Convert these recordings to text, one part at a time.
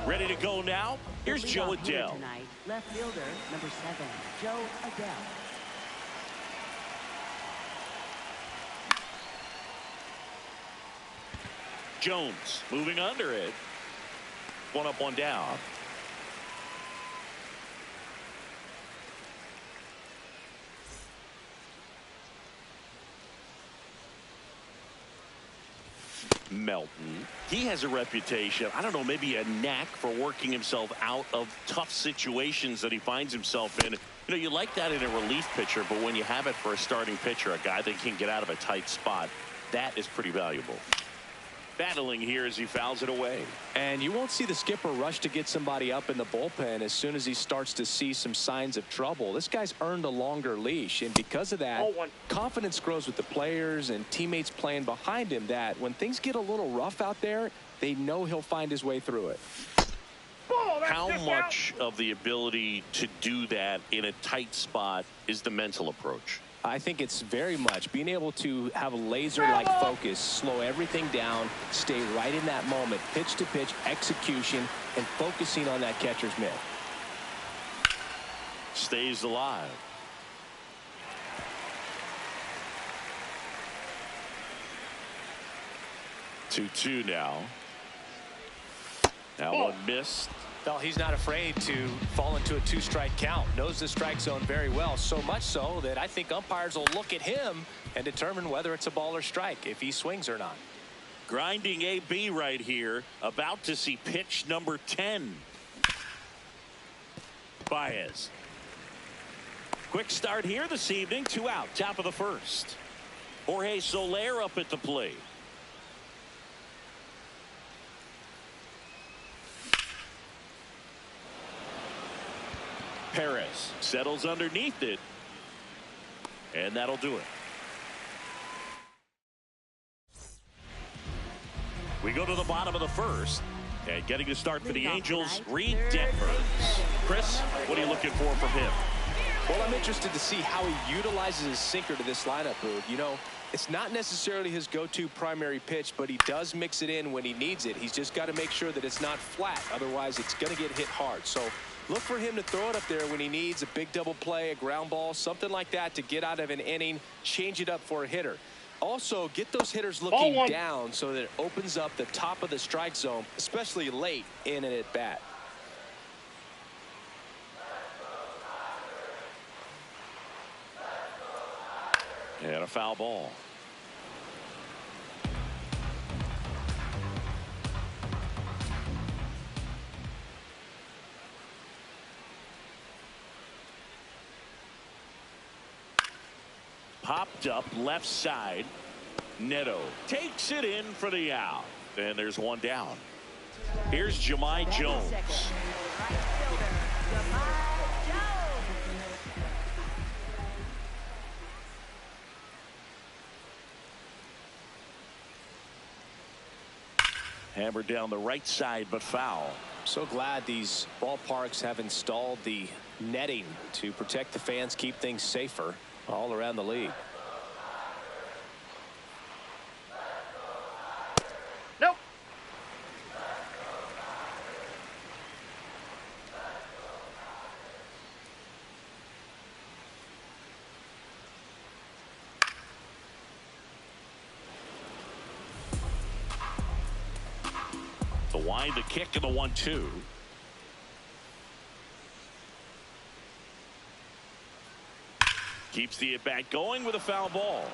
Ready to go now? Here's Joe Adele. Tonight, left fielder, number 7, Joe Adele. Jones moving under it. One up, one down. Melton. He has a reputation, I don't know, maybe a knack for working himself out of tough situations that he finds himself in. You know, you like that in a relief pitcher, but when you have it for a starting pitcher, a guy that can get out of a tight spot, that is pretty valuable. Battling here as he fouls it away. And you won't see the skipper rush to get somebody up in the bullpen as soon as he starts to see some signs of trouble. This guy's earned a longer leash, and because of that, confidence grows with the players and teammates playing behind him, that when things get a little rough out there, they know he'll find his way through it. How much of the ability to do that in a tight spot is the mental approach? I think it's very much being able to have a laser-like focus, slow everything down, stay right in that moment, pitch to pitch, execution, and focusing on that catcher's mitt. Stays alive. Two now. That one missed. Well, he's not afraid to fall into a two-strike count. Knows the strike zone very well, so much so that I think umpires will look at him and determine whether it's a ball or strike, if he swings or not. Grinding AB right here. About to see pitch number 10. Baez. Quick start here this evening. 2 out. Top of the first. Jorge Soler up at the plate. Perez settles underneath it, and that'll do it. We go to the bottom of the first, and getting to start for the Angels, Reed Detmers. Chris, what are you looking for from him? Well, I'm interested to see how he utilizes his sinker to this lineup, Boog. You know, it's not necessarily his go-to primary pitch, but he does mix it in when he needs it. He's just got to make sure that it's not flat. Otherwise, it's going to get hit hard. So look for him to throw it up there when he needs a big double play, a ground ball, something like that to get out of an inning, change it up for a hitter. Also, get those hitters looking down so that it opens up the top of the strike zone, especially late in an at-bat. And a foul ball. Popped up left side. Neto takes it in for the out. And there's one down. Here's Jahmai Jones. Hammered down the right side, but foul. So glad these ballparks have installed the netting to protect the fans, keep things safer all around the league. Nope. The wind, the kick, and the 1-2. Keeps the at-bat going with a foul ball.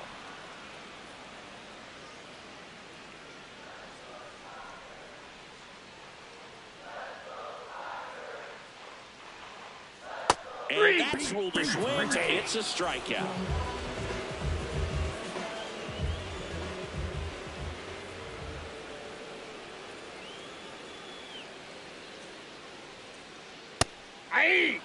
And that's ruled a swing. It's a strikeout. Aye.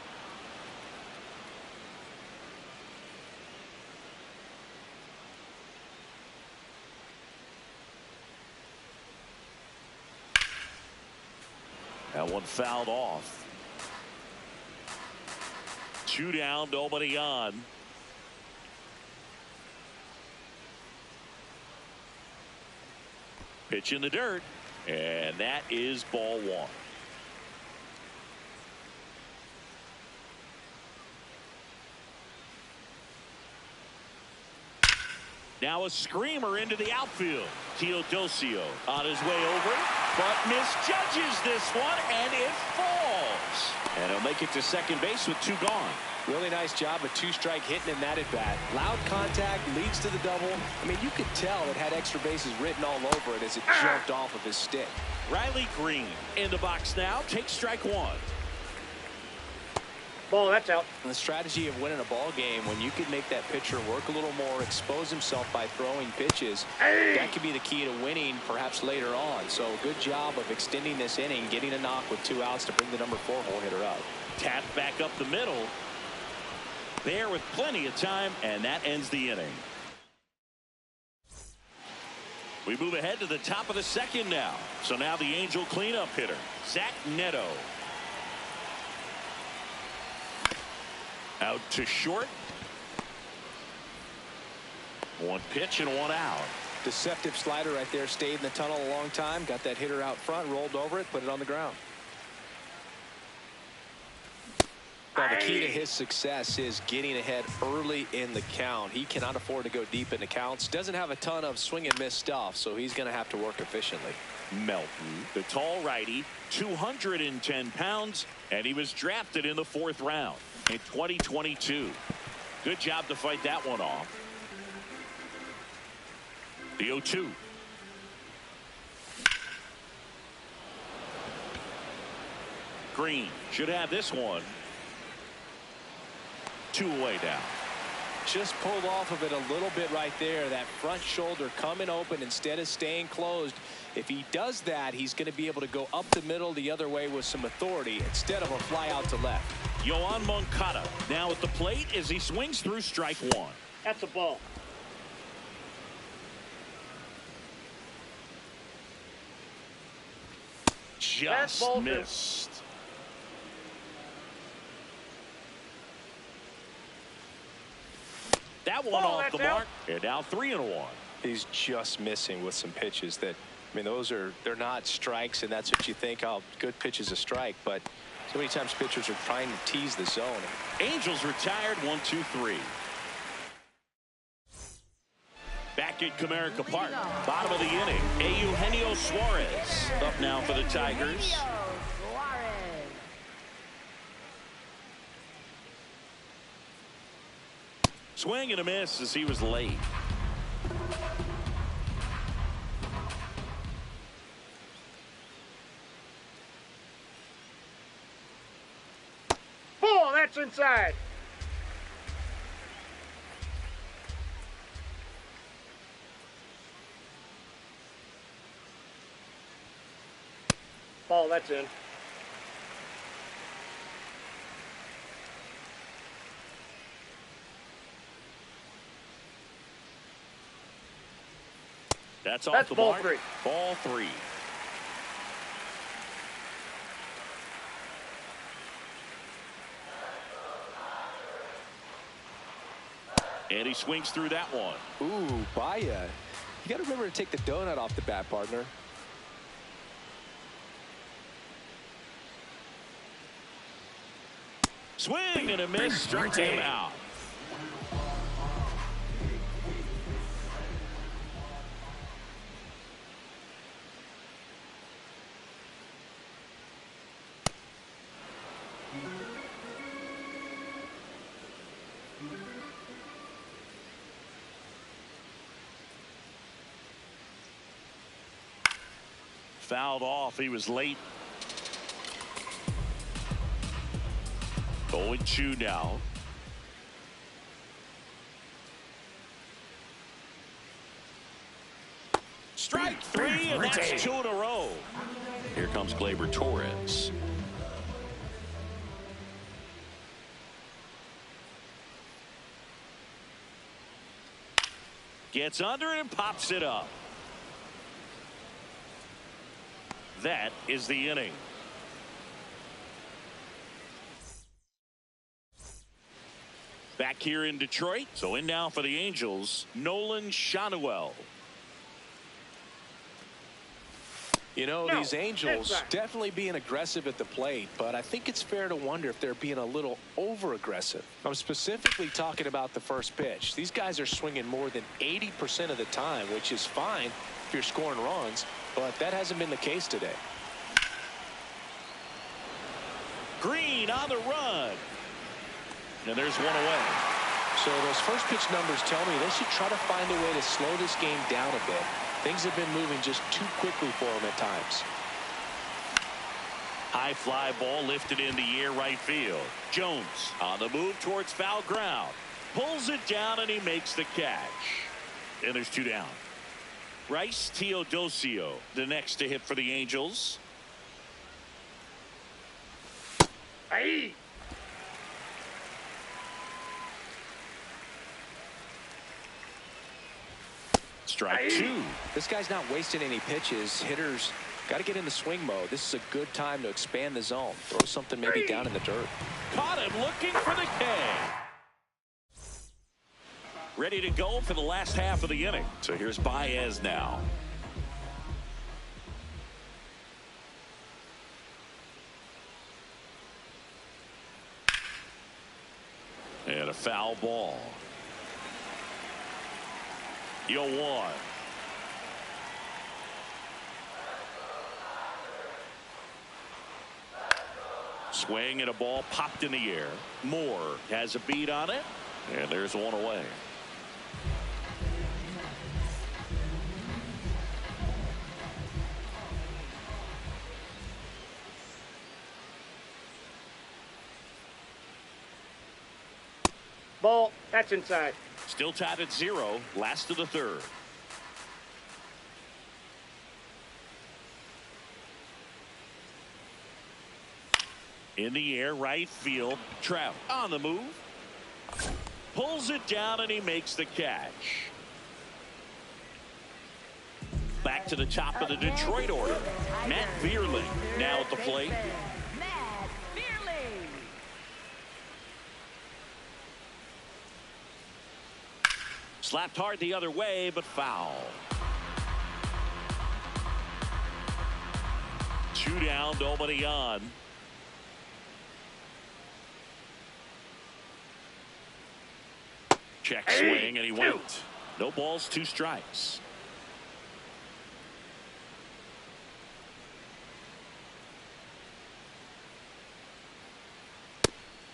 That one fouled off. 2 down, nobody on. Pitch in the dirt, and that is ball 1. Now a screamer into the outfield. Teodosio on his way over, but misjudges this one, and it falls. And he'll make it to second base with 2 gone. Really nice job of 2-strike hitting in that at bat. Loud contact leads to the double. I mean, you could tell it had extra bases written all over it as it jumped off of his stick. Riley Green in the box now. Takes strike 1. Ball, that's out. And the strategy of winning a ball game, when you can make that pitcher work a little more, expose himself by throwing pitches, that could be the key to winning perhaps later on. So good job of extending this inning, getting a knock with 2 outs to bring the number 4 hole hitter up. Tap back up the middle. There with plenty of time, and that ends the inning. We move ahead to the top of the second now. So now the Angel cleanup hitter, Zach Neto. Out to short. 1 pitch and 1 out. Deceptive slider right there. Stayed in the tunnel a long time. Got that hitter out front. Rolled over it. Put it on the ground. Well, the key to his success is getting ahead early in the count. He cannot afford to go deep into counts. Doesn't have a ton of swing and miss stuff, so he's going to have to work efficiently. Melton, the tall righty, 210 pounds, and he was drafted in the 4th round in 2022. Good job to fight that one off. The 0-2. Green should have this one. 2 away now. Just pulled off of it a little bit right there. That front shoulder coming open instead of staying closed. If he does that, he's going to be able to go up the middle the other way with some authority instead of a fly out to left. Yoan Moncada now at the plate as he swings through strike 1. That's a ball. Just ball missed. That one off the mark. And now 3-1. He's just missing with some pitches that, I mean, they're not strikes, and that's what you think, oh, good pitch is a strike, but so many times pitchers are trying to tease the zone. Angels retired 1-2-3. Back at Comerica Park, bottom of the inning, Eugenio Suarez up now for the Tigers. Swing and a miss as he was late. Ball, that's inside. Ball, that's in. That's off That's the ball mark. 3. Ball 3. And he swings through that one. Ooh, Baya. You got to remember to take the donut off the bat, partner. Swing and a miss. Struck him out. Fouled off. He was late. 0-2 now. Strike three, and that's 2 in a row. Here comes Gleyber Torres. Gets under it and pops it up. That is the inning. Back here in Detroit. So in now for the Angels, Nolan Schanuel. You know, these Angels definitely being aggressive at the plate, but I think it's fair to wonder if they're being a little over-aggressive. I'm specifically talking about the first pitch. These guys are swinging more than 80% of the time, which is fine if you're scoring runs, but that hasn't been the case today. Green on the run. And there's one away. So those first pitch numbers tell me they should try to find a way to slow this game down a bit. Things have been moving just too quickly for him at times. High fly ball lifted in the air right field. Jones on the move towards foul ground. Pulls it down and he makes the catch. And there's 2 down. Bryce Teodosio, the next to hit for the Angels. Aye. Strike 2. This guy's not wasting any pitches. Hitters got to get into swing mode. This is a good time to expand the zone. Throw something maybe down in the dirt. Caught him looking for the K. Ready to go for the last half of the inning. So here's Baez now. And a foul ball. 0-1. Swing and a ball popped in the air. Moore has a beat on it. And there's one away. Ball. That's inside. Still tied at 0. Last of the third. In the air, right field. Trout on the move. Pulls it down and he makes the catch. Back to the top of the Detroit order. Matt Vierling now at the plate. Matt Vierling. Slapped hard the other way, but foul. 2 down, nobody on. Check swing, and he went. No balls, 2 strikes.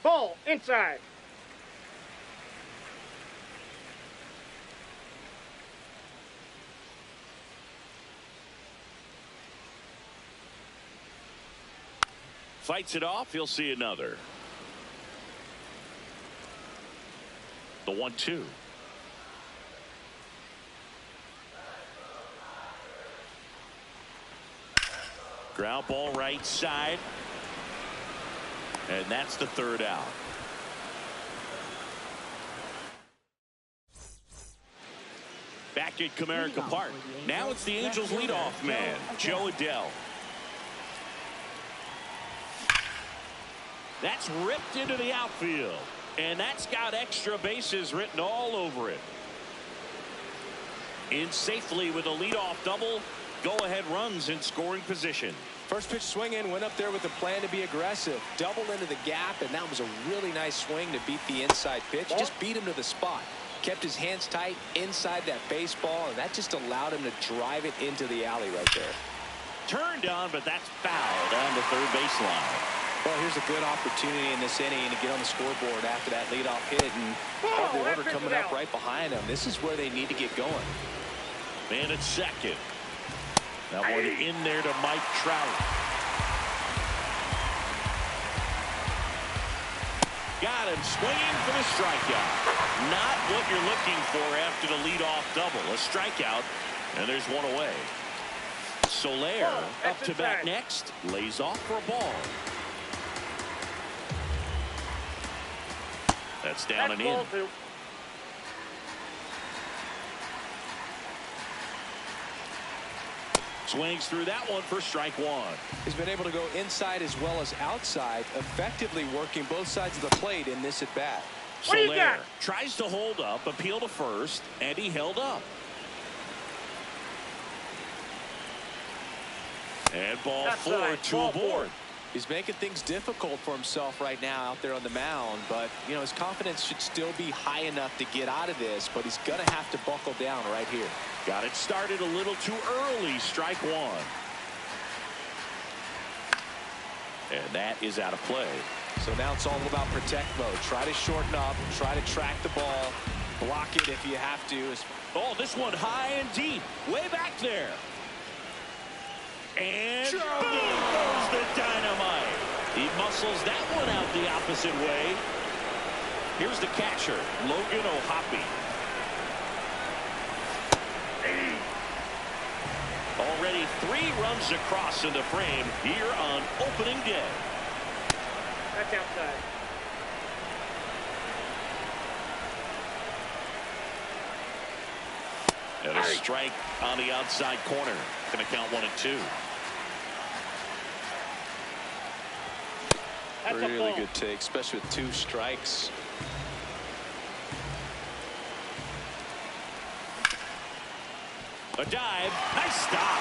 Ball. Inside. Fights it off. He'll see another. The 1-2. Ground ball right side. And that's the 3rd out. Back at Comerica Park. Now it's the Angels leadoff man, Joe Adell. That's ripped into the outfield. And that's got extra bases written all over it. In safely with a leadoff double. Go-ahead runs in scoring position. First pitch swing in, went up there with a plan to be aggressive. Double into the gap, and that was a really nice swing to beat the inside pitch. Just beat him to the spot. Kept his hands tight inside that baseball, and that just allowed him to drive it into the alley right there. Turned on, but that's foul down the 3rd baseline. Well, here's a good opportunity in this inning to get on the scoreboard after that leadoff hit, and the order coming up right behind them. This is where they need to get going. Man at second. That one in there to Mike Trout. got him swinging for the strikeout. Not what you're looking for after the leadoff double. A strikeout, and there's one away. Soler up to bat next. Lays off for a ball. That's down and in. Swings through that one for strike one. He's been able to go inside as well as outside, effectively working both sides of the plate in this at bat. Soler tries to hold up, appeal to first, and he held up. And ball four, two aboard. He's making things difficult for himself right now out there on the mound, but you know his confidence should still be high enough to get out of this, but he's gonna have to buckle down right here. Got it started a little too early. Strike one. And that is out of play. So now it's all about protect mode. Try to shorten up, try to track the ball, block it if you have to. Oh, this one high and deep, way back there. And boom goes the dynamite. He muscles that one out the opposite way. Here's the catcher, Logan O'Hoppe. Already 3 runs across in the frame here on opening day. That's outside. And a strike on the outside corner. Going to count 1-2. That's a really ball. good take, especially with 2 strikes. A dive. Nice stop.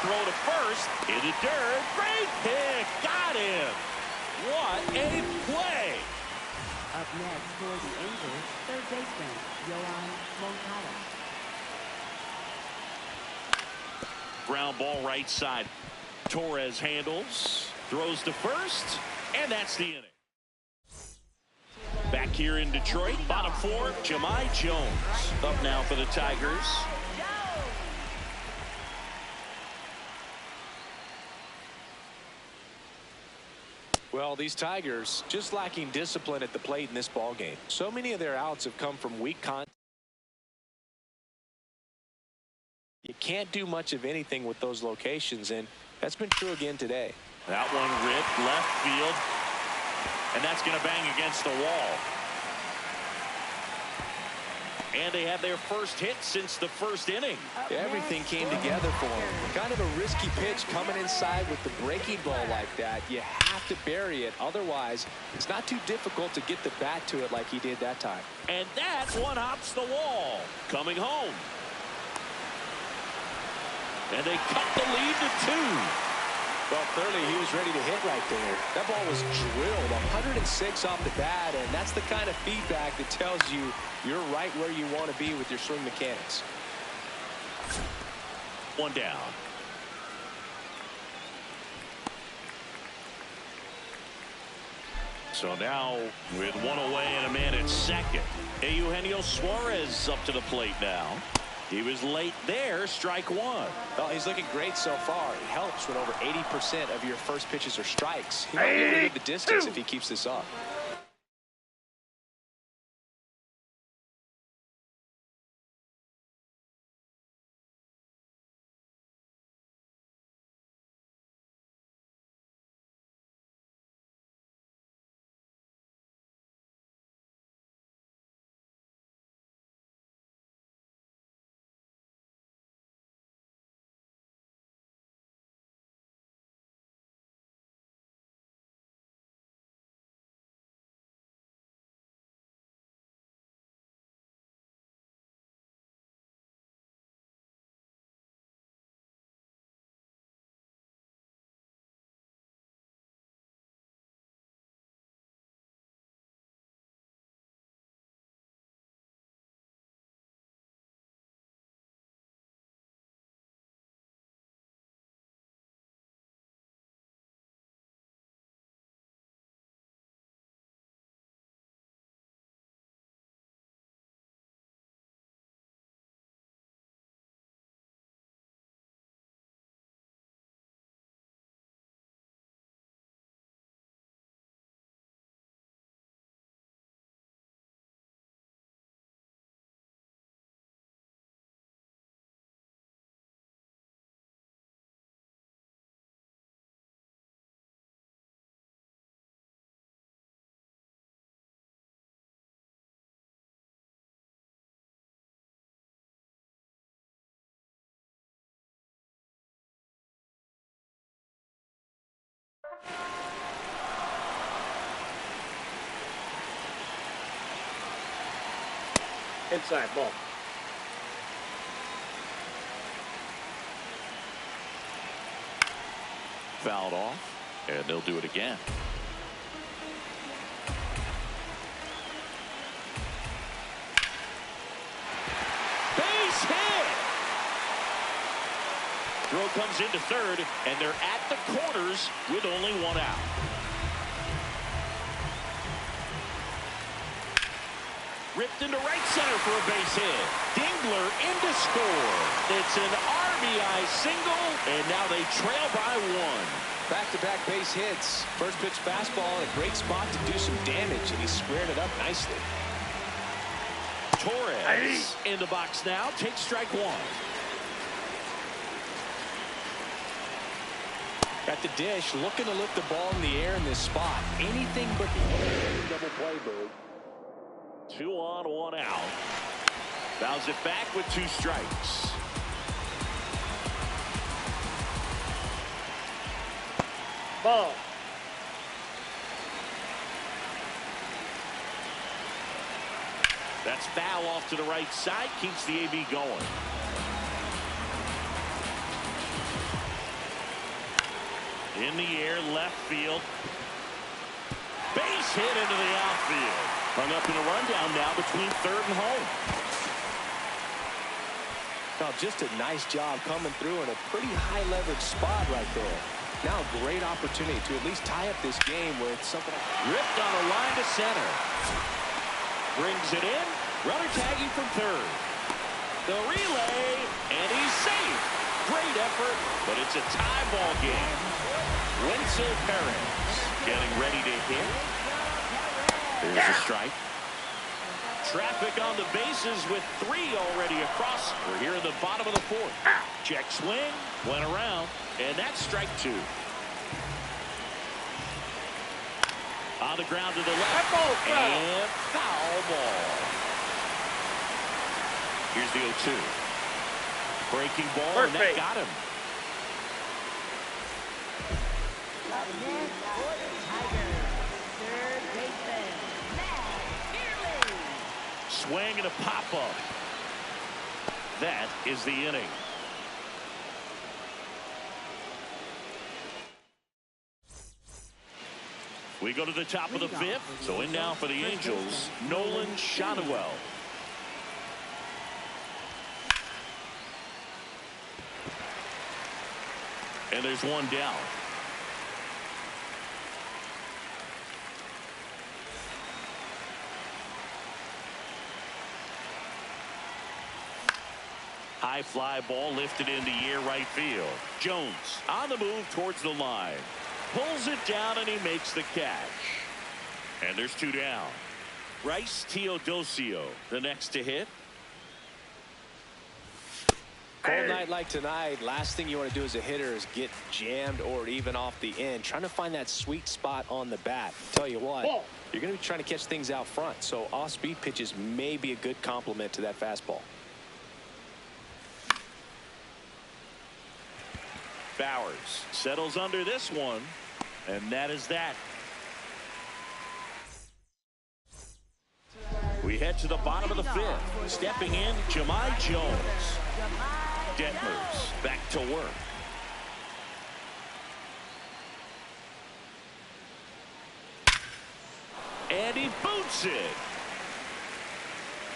Throw to first. In the dirt. Great pick. Got him. What a play. Up next for the Angels, third baseman, Yohan Moncada. Ground ball right side. Torres handles. Throws to first. And that's the inning. Back here in Detroit, bottom 4, Jahmai Jones up now for the Tigers. Well, these Tigers just lacking discipline at the plate in this ball game. So many of their outs have come from weak contact. You can't do much of anything with those locations, and that's been true again today. That one ripped left field, and that's going to bang against the wall. And they have their first hit since the first inning. Everything came together for him. Kind of a risky pitch coming inside with the breaking ball like that. You have to bury it. Otherwise, it's not too difficult to get the bat to it like he did that time. And that one hops the wall. Coming home. And they cut the lead to 2. Well, clearly he was ready to hit right there. That ball was drilled 106 off the bat, and that's the kind of feedback that tells you you're right where you want to be with your swing mechanics. One down. So now with one away and a man at second, Eugenio Suarez up to the plate now. He was late there. Strike one. Well, he's looking great so far. It helps when over 80% of your first pitches are strikes. He might be able to get the distance if he keeps this up. Inside ball. Fouled off, and they'll do it again. Base hit! Throw comes into third, and they're at the corners with only one out. Ripped into right center for a base hit. Dingler in to score. It's an RBI single, and now they trail by one. Back-to-back base hits. First pitch fastball in a great spot to do some damage, and he squared it up nicely. Torres in the box now. Takes strike one. At the dish, looking to lift the ball in the air in this spot. Anything but double play, Bird. 2 on, 1 out. Fouls it back with 2 strikes. Ball. That's foul off to the right side. Keeps the AB going. In the air, left field. Base hit into the outfield. Hung up in a rundown now between third and home. Now just a nice job coming through in a pretty high leverage spot right there. Now a great opportunity to at least tie up this game with something. Ripped on a line to center. Brings it in. Runner tagging from third. The relay, and he's safe. Great effort, but it's a tie ball game. Wenzel Perez getting ready to hit. There's a strike. Traffic on the bases with 3 already across. We're here in the bottom of the 4th. Check swing, went around, and that's strike 2. On the ground to the left, and foul ball. Here's the 0-2. Breaking ball, and that got him. Up next for the Tigers, third baseman, Matt Nearly. Swing and a pop-up. That is the inning. We go to the top of the 5th. So in now for the Angels, Nolan Shotwell. And there's one down. High fly ball lifted into air right field. Jones on the move towards the line. Pulls it down and he makes the catch. And there's 2 down. Bryce Teodosio, the next to hit. Cold night like tonight, last thing you want to do as a hitter is get jammed or even off the end. Trying to find that sweet spot on the bat. Tell you what, you're going to be trying to catch things out front. So off-speed pitches may be a good complement to that fastball. Bowers settles under this one, and that is that. We head to the bottom of the 5th. Stepping in, Jahmai Jones. Detmers back to work. And he boots it.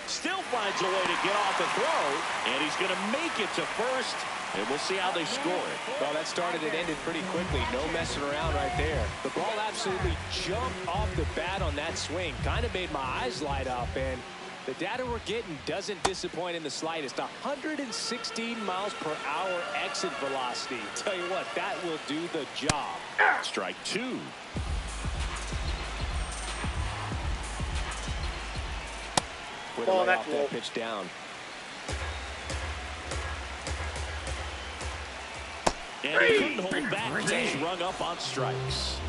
Still finds a way to get off the throw, and he's going to make it to first. And we'll see how they score it. Well, that started and ended pretty quickly. No messing around right there. The ball absolutely jumped off the bat on that swing. Kind of made my eyes light up. And the data we're getting doesn't disappoint in the slightest. 116 miles per hour exit velocity. Tell you what, that will do the job. Strike 2. With a lay off that pitch down. And he couldn't hold back. He's rung up on strikes.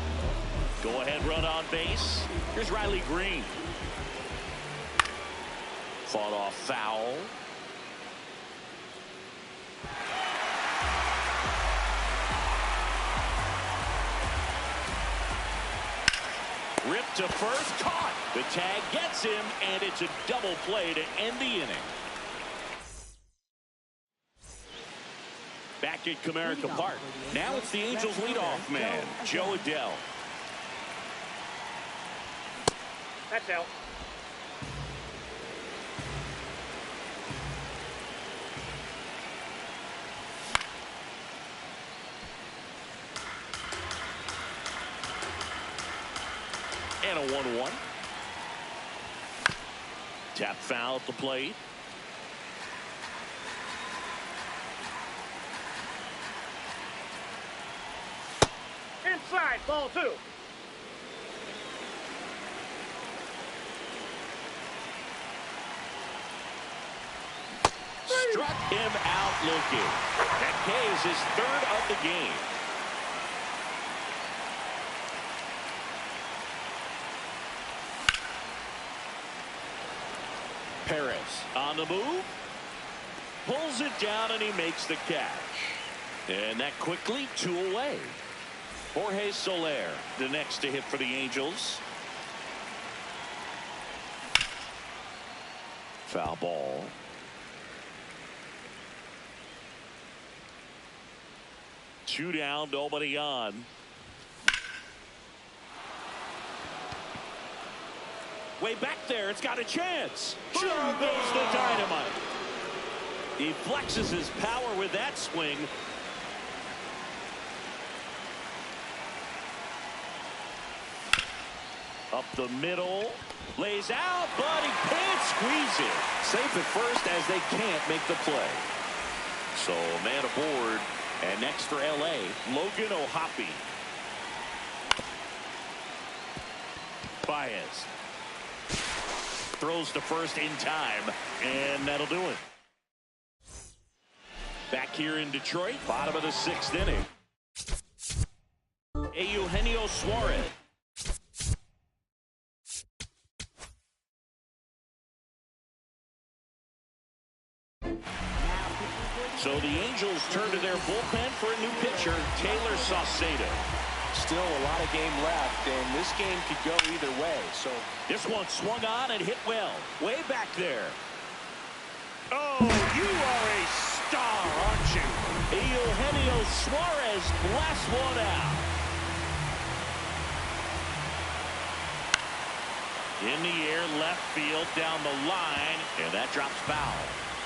Go ahead run on base. Here's Riley Green. Fought off foul. Ripped to first, caught. The tag gets him, and it's a double play to end the inning. Back at Comerica Park. Now it's the Angels leadoff man, Joe Adell. That's out. And a 1-1. Tap foul at the plate. Inside, ball 2. Struck him out looking. That K is his third of the game. Perez on the move. Pulls it down and he makes the catch. And that quickly 2 away. Jorge Soler, the next to hit for the Angels. Foul ball. Two down, nobody on. Way back there, it's got a chance. Sure goes the dynamite. He flexes his power with that swing. Up the middle, lays out, but he can't squeeze it. Safe at first as they can't make the play. So man aboard, and next for LA, Logan O'Hoppe. Baez throws to first in time, and that'll do it. Back here in Detroit, bottom of the 6th inning. Eugenio Suarez. So the Angels turn to their bullpen for a new pitcher, Taylor Saucedo. Still a lot of game left, and this game could go either way. So this one swung on and hit well. Way back there. Oh, you are a star, aren't you? Eugenio Suarez blasts one out. In the air, left field, down the line, and that drops foul.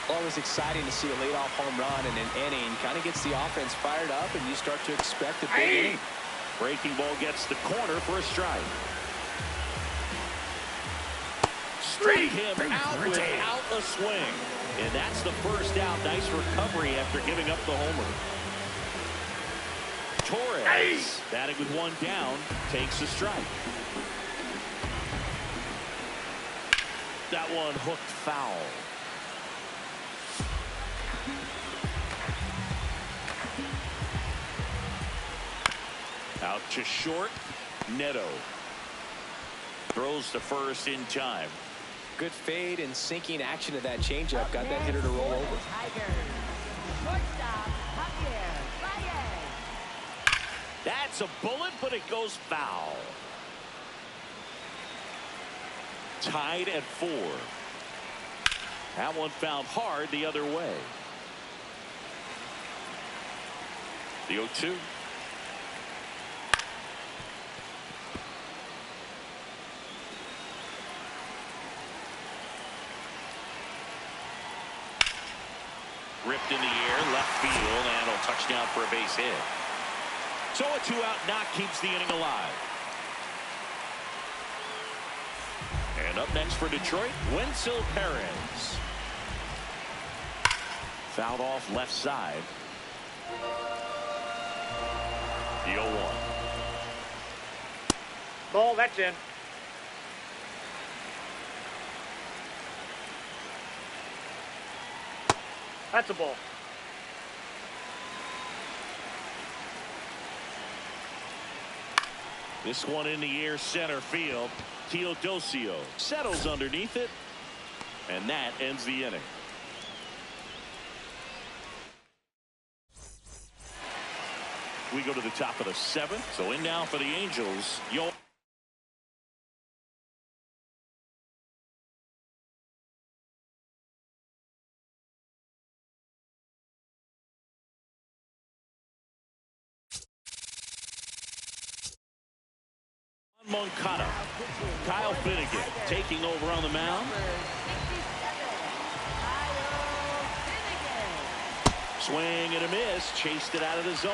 Always exciting to see a leadoff home run in an inning. Kind of gets the offense fired up, and you start to expect a big inning. Breaking ball gets the corner for a strike. Strike him out without a swing. And that's the first out. Nice recovery after giving up the homer. Torres, batting with 1 down, takes a strike. That one hooked foul. Out to short. Neto throws to first in time. Good fade and sinking action of that changeup. Got that hitter to roll over. That's a bullet, but it goes foul. Tied at 4. That one found hard the other way. The 0-2. Ripped in the air, left field, and a touchdown for a base hit. So a 2-out knock keeps the inning alive. And up next for Detroit, Wenzel Perez. Fouled off left side. The 0-1. Ball, that's in. That's a ball. This one in the air, center field. Teodosio settles underneath it, and that ends the inning. We go to the top of the 7th. So in now for the Angels, Moncada. Kyle Finnegan taking over on the mound. Swing and a miss. Chased it out of the zone.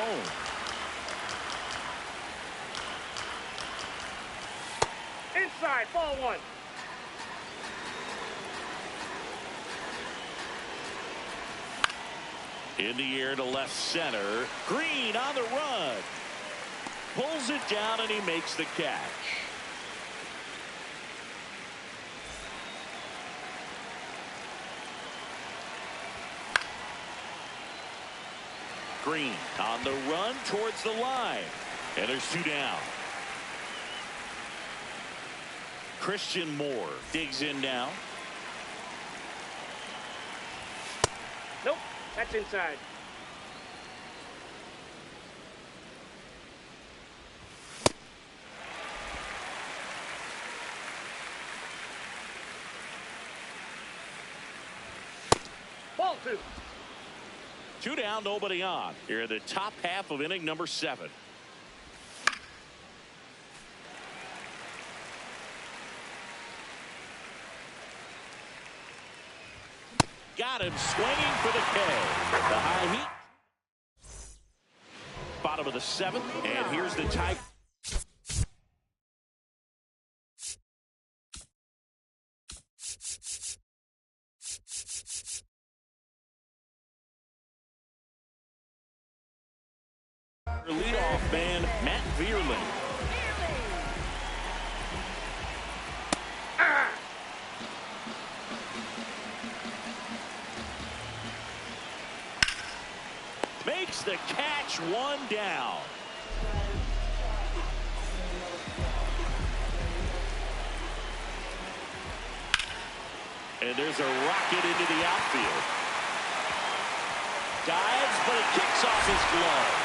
Inside, ball one. In the air to left center. Green on the run. Pulls it down and he makes the catch. Green on the run towards the line. And there's two down. Christian Moore digs in now. Nope, that's inside. Ball two. Two down, nobody on. Here in the top half of inning number 7. Got him swinging for the K. The high heat. Bottom of the 7th, and here's the tie. Leadoff man Matt Vierling. Makes the catch, one down. And there's a rocket into the outfield. Dives, but it kicks off his glove.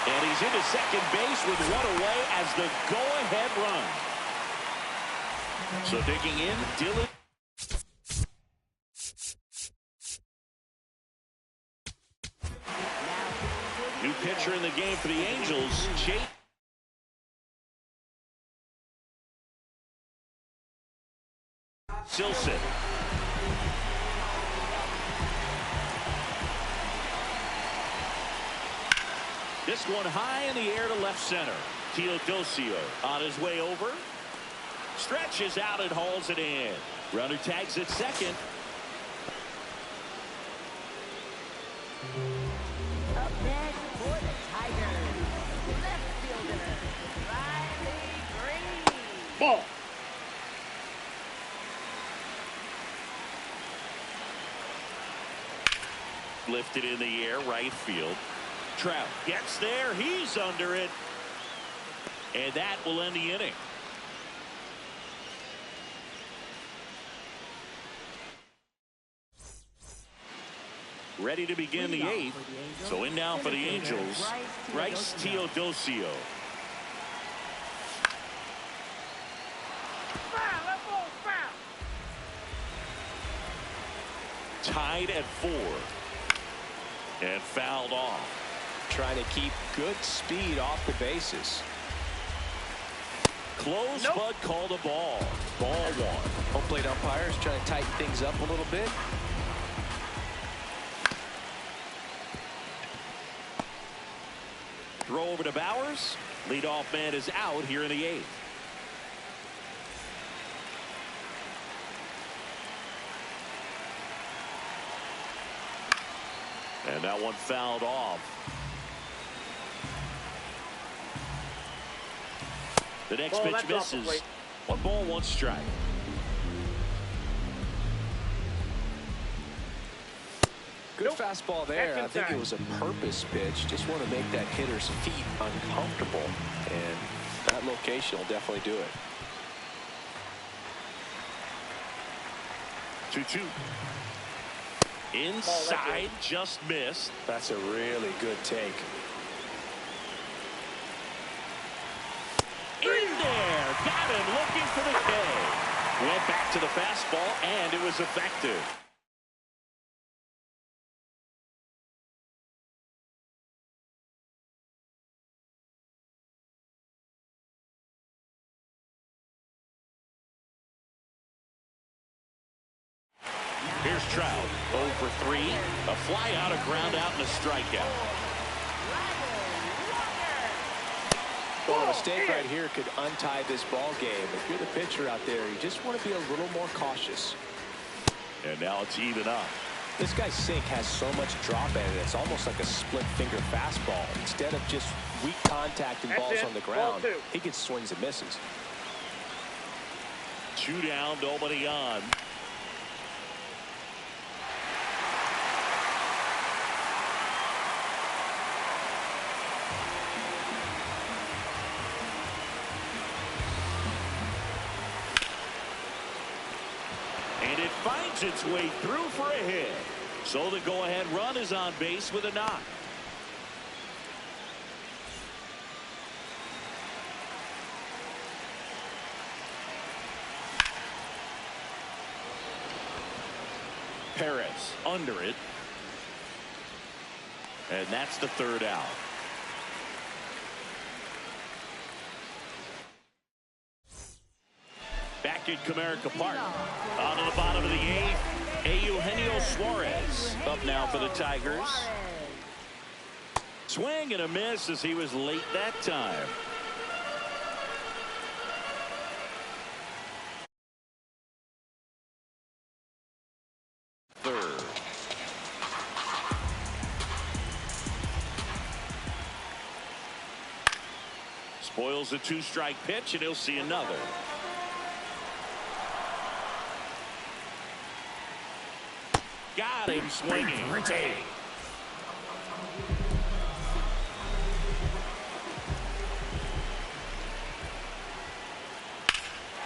And he's into second base with one away as the go-ahead run. So digging in, Dylan. New pitcher in the game for the Angels, Chase. Silson. This one high in the air to left center. Teodosio on his way over. Stretches out and hauls it in. Runner tags at second. Up next for the Tigers, left fielder, Riley Green. Ball. Lifted in the air, right field. Trout gets there. He's under it. And that will end the inning. Ready to begin the 8th. So in now for the Angels, Bryce Teodosio. Foul, that ball's foul. Tied at 4. And fouled off. Trying to keep good speed off the bases. Close, Nope. but called a ball. Ball 1. Home plate umpires trying to tighten things up a little bit. Throw over to Bowers. Leadoff man is out here in the 8th. And that one fouled off. The next Ball, pitch that's off the misses. plate. 1 ball, 1 strike. Good fastball there. That's I think it inside. was a purpose pitch. Just want to make that hitter's feet uncomfortable. And that location will definitely do it. 2-2. Inside, just missed. That's a really good take. In there. Got him looking for the K. Went back to the fastball, and it was effective. Here's Trout, 0 for 3. A fly out, a ground out, and a strikeout. Well, a mistake right here could untie this ball game. If you're the pitcher out there, you just want to be a little more cautious. And now it's even up. This guy's sink has so much drop in it, it's almost like a split-finger fastball. Instead of just weak contact and balls on the ground, he gets swings and misses. 2 down, nobody on. And it finds its way through for a hit. So the go-ahead run is on base with a knock. Perez under it. And that's the 3rd out. Back at Comerica Park. On to the bottom of the 8th. Eugenio Suarez up now for the Tigers. Swing and a miss as he was late that time. Third. Spoils the 2-strike pitch, and he'll see another. Got him swinging.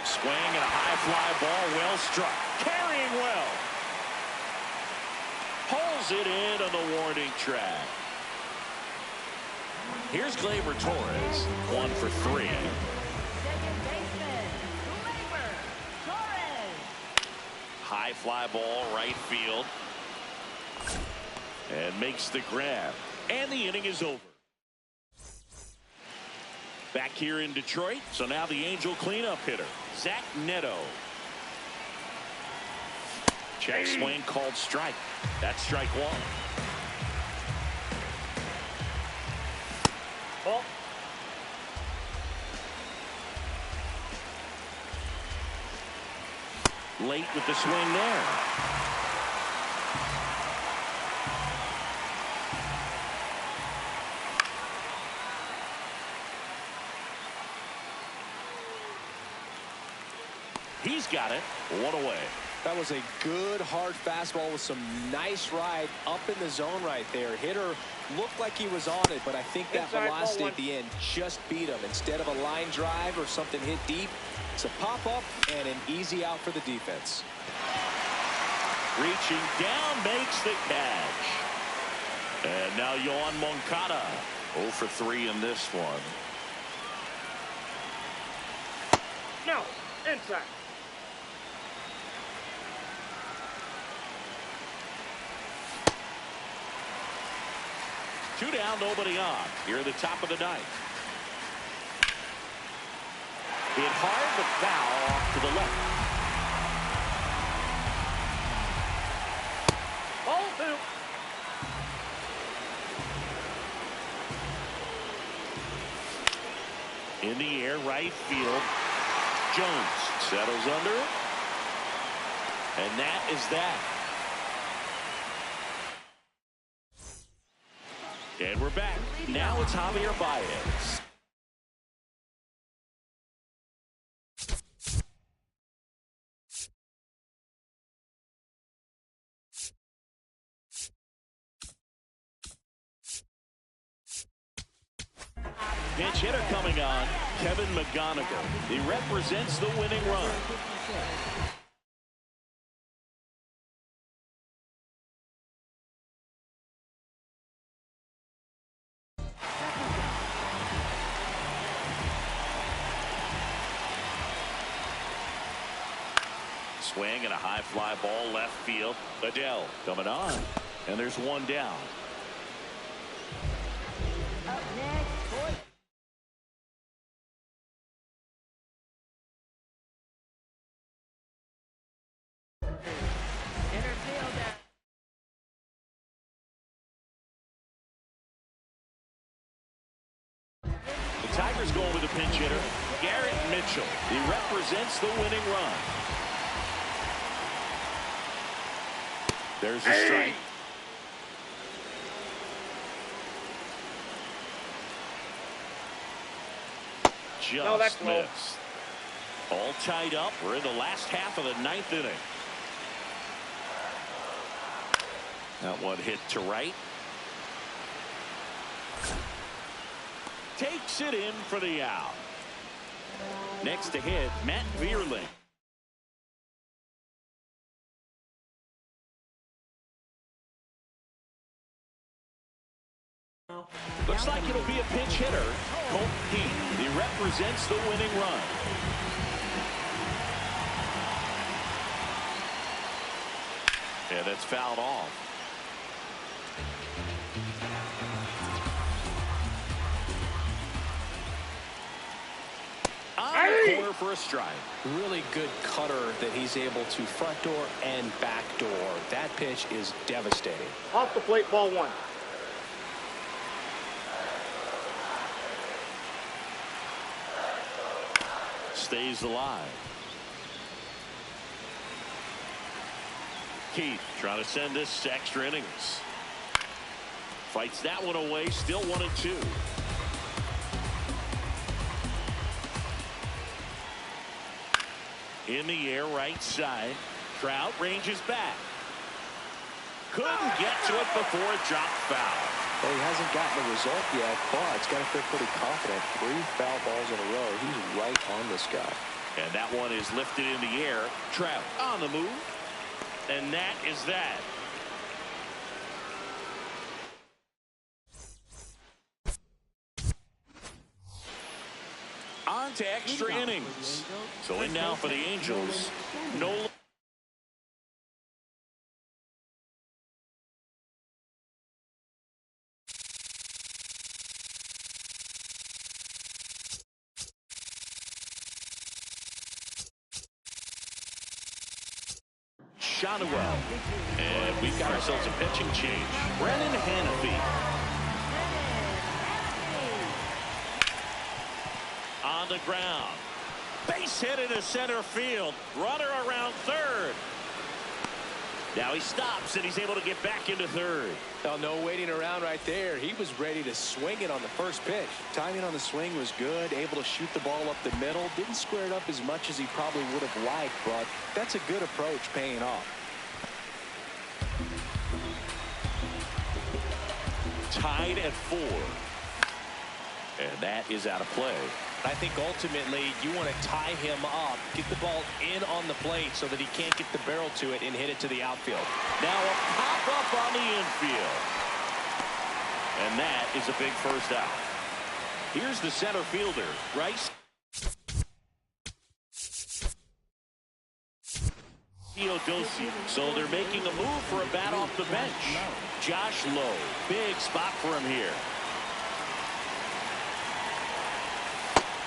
Swing and a high fly ball, well struck. Carrying well. Pulls it in on the warning track. Here's Gleyber Torres, 1 for 3. Second baseman, Gleyber Torres. High fly ball, right field. And makes the grab. And the inning is over. Back here in Detroit, so now the Angel cleanup hitter, Zach Neto. Check swing called strike. That's strike 1. Ball. Late with the swing there. He's got it. 1 away. That was a good hard fastball with some nice ride up in the zone right there. Hitter looked like he was on it, but I think that Inside, velocity ball at the end just beat him. Instead of a line drive or something hit deep, it's a pop-up and an easy out for the defense. Reaching down, makes the catch. And now Yoan Moncada, 0 for 3 in this one. No, inside. Two down, nobody on. Here at the top of the 9th. Hit hard, but foul off to the left. Ball 2. In the air, right field. Jones settles under it. And that is that. And we're back. Now it's Javier Baez. Pinch hitter coming on, Kevin McGonigal. He represents the winning run. Swing and a high fly ball left field. Adele coming on. And there's 1 down. Up next, boy. Entertainment going with a pinch hitter, Garrett Mitchell. He represents the winning run. There's a strike. Just missed. All tied up. We're in the last half of the 9th inning. That one hit to right. Takes it in for the out. Next to hit, Matt Vierling. Looks like it'll be a pinch hitter, Colt Heath. He represents the winning run. And that's fouled off. On the corner for a strike. Really good cutter that he's able to front door and back door. That pitch is devastating. Off the plate, ball 1. Stays alive. Keith trying to send this to extra innings. Fights that one away. Still 1-2. In the air, right side. Trout ranges back. Couldn't get to it before it dropped foul. Well, he hasn't gotten the result yet, but it's got to feel pretty confident. 3 foul balls in a row. He's right on this guy. And that one is lifted in the air. Trout on the move. And that is that. On to extra innings. So in now for the Angels. Nolan. Shotwell. And we've got ourselves a pitching change. Brennan Hannafy. On the ground. Base hit into center field. Runner around third. Now he stops and he's able to get back into third. Well, no waiting around right there. He was ready to swing it on the first pitch. Timing on the swing was good. Able to shoot the ball up the middle. Didn't square it up as much as he probably would have liked, but that's a good approach paying off. Tied at 4. And that is out of play. I think ultimately you want to tie him up, get the ball in on the plate so that he can't get the barrel to it and hit it to the outfield. Now a pop-up on the infield. And that is a big first out. Here's the center fielder, Rice. Theodosi. So they're making a move for a bat off the bench. Josh Lowe. Big spot for him here.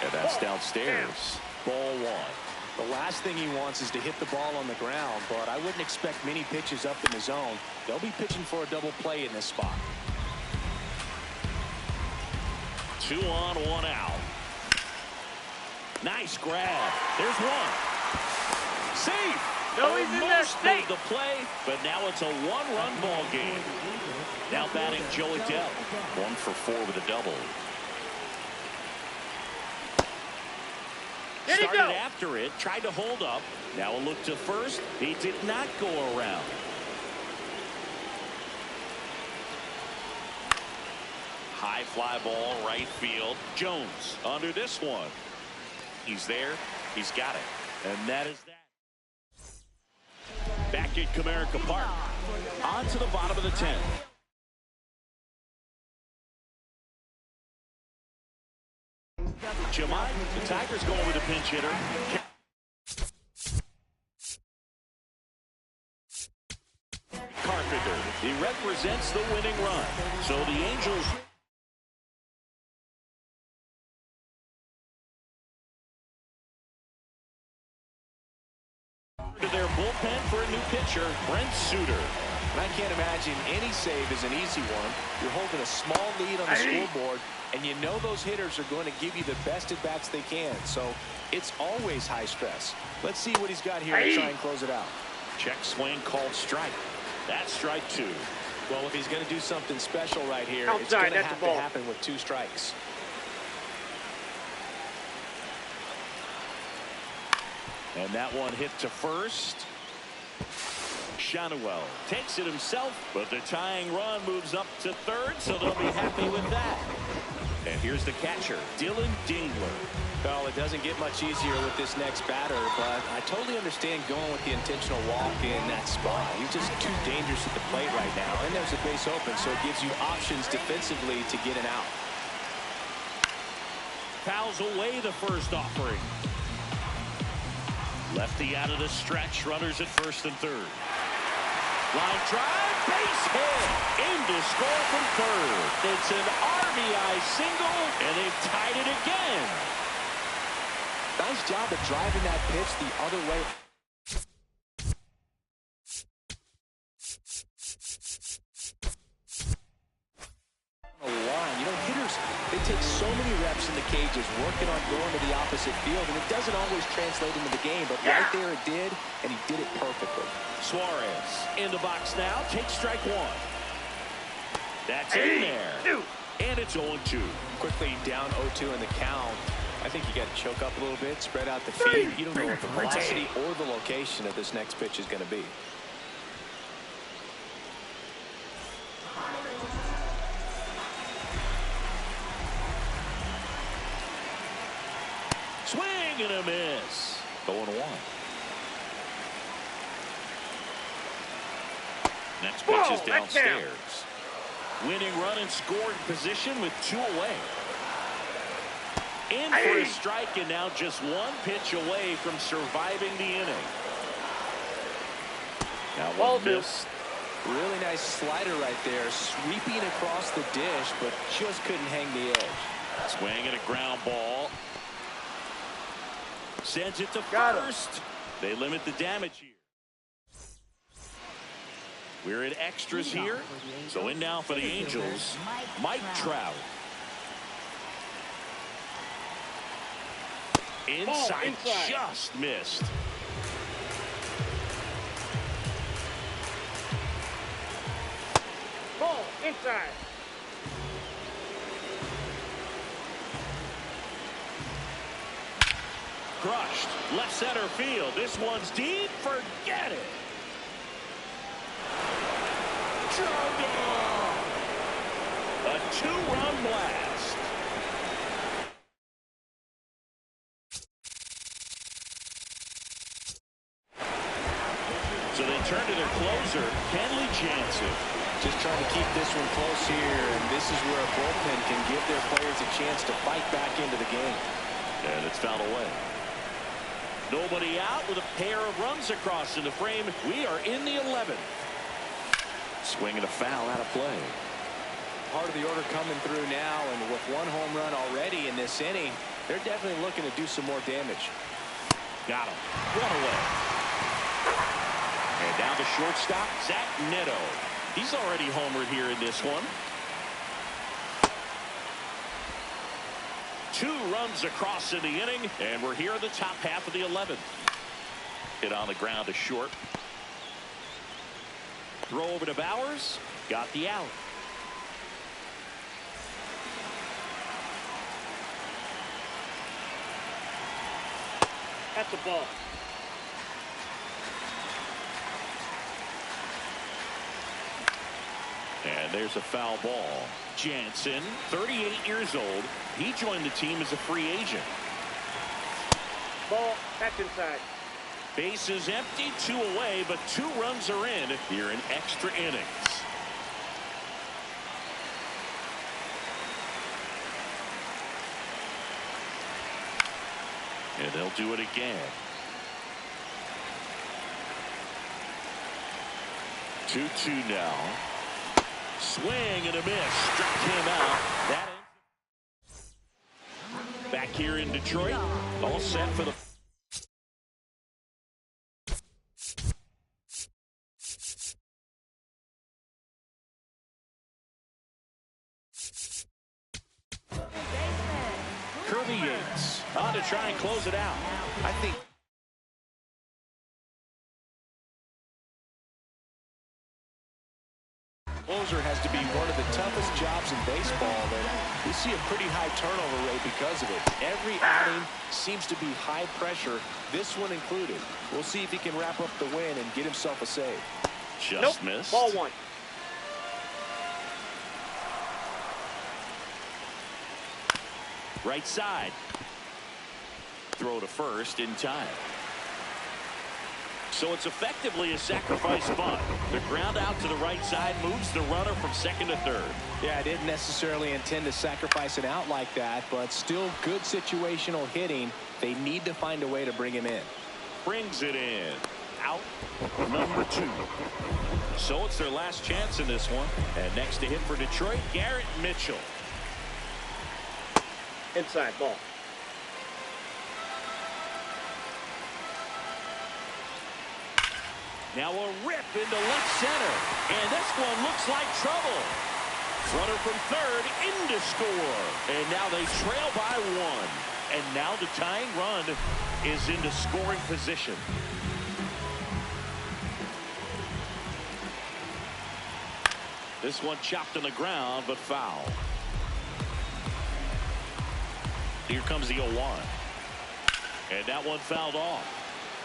And that's downstairs. Ball 1. The last thing he wants is to hit the ball on the ground, but I wouldn't expect many pitches up in the zone. They'll be pitching for a double play in this spot. 2 on, 1 out. Nice grab. There's one. Safe. No, he's in there. Safe. The play, but now it's a 1-run ball game. Now batting Joe Adell. 1 for 4 with a double. Started after it, tried to hold up. Now a look to first. He did not go around. High fly ball, right field. Jones under this one. He's there. He's got it. And that is that. Back at Comerica Park. On to the bottom of the 10th. Jamai, the Tigers going with a pinch hitter. Carpenter, he represents the winning run. So the Angels to their bullpen for a new pitcher, Brent Suter. And I can't imagine any save is an easy one. You're holding a small lead on the scoreboard, and you know those hitters are going to give you the best at-bats they can. So it's always high stress. Let's see what he's got here and try and close it out. Check swing called strike. That's strike 2. Well, if he's going to do something special right here, it's going to have to happen with 2 strikes. And that one hit to first. Shanuel takes it himself, but the tying run moves up to third, so they'll be happy with that. And here's the catcher, Dylan Dingler. Well, it doesn't get much easier with this next batter, but I totally understand going with the intentional walk in that spot. He's just too dangerous at the plate right now, and there's a base open, so it gives you options defensively to get an out. Fouls away the first offering. Lefty out of the stretch, runners at first and third. Line drive, base hit, in to score from third. It's an RBI single, and they've tied it again. Nice job of driving that pitch the other way. Line. You know, hitters, they take so many reps in the cages working on going to the opposite field, and it doesn't always translate into the game, but right there it did, and he did it perfectly. Suarez in the box now, takes strike 1. That's in there. And it's 0-2. Quickly down 0-2 in the count. I think you got to choke up a little bit, spread out the feet. You don't know what the velocity or the location of this next pitch is going to be. Swing and a miss. 0-1. Next pitch is downstairs. Winning run and scored position with 2 away. In for a strike, and now just 1 pitch away from surviving the inning. Now one missed. Really nice slider right there, sweeping across the dish, but just couldn't hang the edge. Swing and a ground ball. Sends it to first. They limit the damage here. We're at extras here. So in now for the Angels, Mike Trout. Inside, just missed. Ball inside. Crushed. Left center field. This one's deep. Forget it. A 2-run blast. So they turn to their closer, Kenley Jansen. Just trying to keep this one close here, and this is where a bullpen can give their players a chance to fight back into the game. And it's fouled away. Nobody out with a pair of runs across in the frame. We are in the 11th. Swing and a foul out of play. Part of the order coming through now, and with 1 home run already in this inning, they're definitely looking to do some more damage. Got him. 1 away. And down to shortstop, Zach Neto. He's already homered here in this one. 2 runs across in the inning, and we're here in the top half of the 11th. Hit on the ground to short. Throw over to Bowers. Got the out. That's a ball. And there's a foul ball. Jansen, 38 years old. He joined the team as a free agent. Ball, that's inside. Base is empty, 2 away, but 2 runs are in here in extra innings. And they'll do it again. 2-2 now. Swing and a miss. Struck him out. That back here in Detroit. All set for the creates. On to try and close it out. I think closer has to be one of the toughest jobs in baseball, and we see a pretty high turnover rate because of it. Every outing seems to be high pressure, this one included. We'll see if he can wrap up the win and get himself a save. Just missed. Ball one. Right side. Throw to first in time. So it's effectively a sacrifice bunt. The ground out to the right side moves the runner from second to third. Yeah, I didn't necessarily intend to sacrifice an out like that, but still good situational hitting. They need to find a way to bring him in. Brings it in. Out number 2. So it's their last chance in this one. And next to hit for Detroit, Garrett Mitchell. Inside ball. Now a rip into left center. And this one looks like trouble. Runner from third in to score. And now they trail by 1. And now the tying run is into scoring position. This one chopped on the ground, but foul. Here comes the 0-1. And that one fouled off.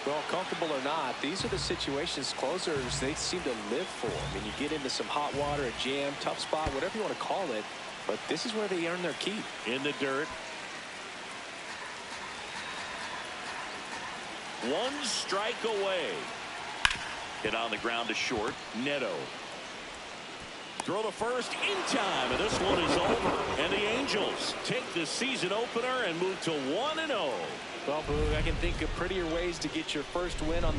Well, comfortable or not, these are the situations closers they seem to live for. I mean, you get into some hot water, a jam, tough spot, whatever you want to call it, but this is where they earn their keep. In the dirt. 1 strike away. Hit on the ground to short. Neto. Throw to first in time, and this one is over. And the Angels take the season opener and move to 1-0. Well, Boog, I can think of prettier ways to get your first win on the